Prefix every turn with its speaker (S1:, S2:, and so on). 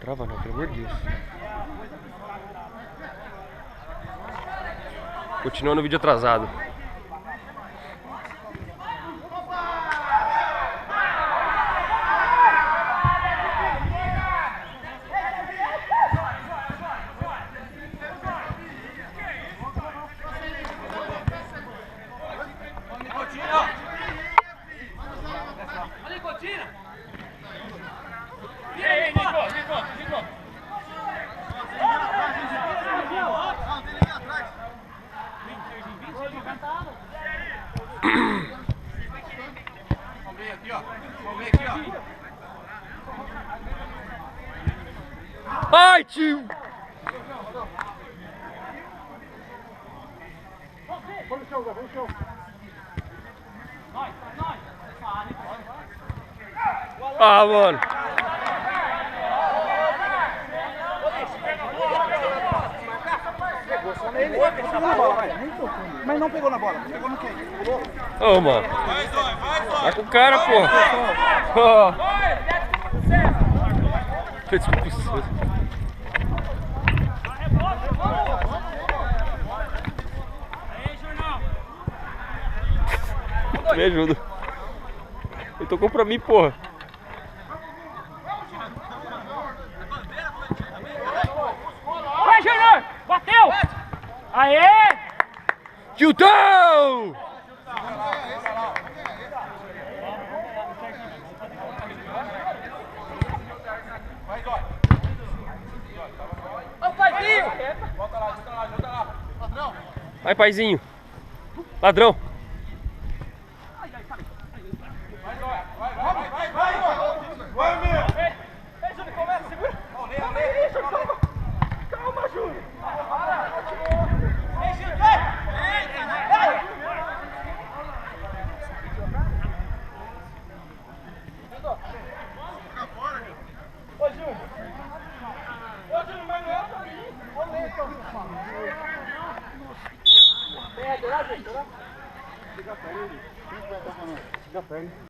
S1: Trava não, pelo amor de Deus. Continua no vídeo atrasado. Ai, tio! Ah, mano!
S2: Mas não pegou na bola, pegou no quê?
S1: Ô, mano! Vai com o cara, pô! Oh. Desculpa, César. Me ajuda. Ele tocou pra mim, porra.
S3: Vai, Júnior! Bateu! Aê!
S1: Gilton!
S3: Ô, paizinho!
S1: Vai, paizinho. Ladrão.
S3: Ei, Júnior, começa, segura! Calma, Júnior! Ei, Júnior, vai! Ô, Júnior! Ô, Júnior, mas não é pra mim! Ô, Lica! Pega, lá, gente, lá! Fica perto.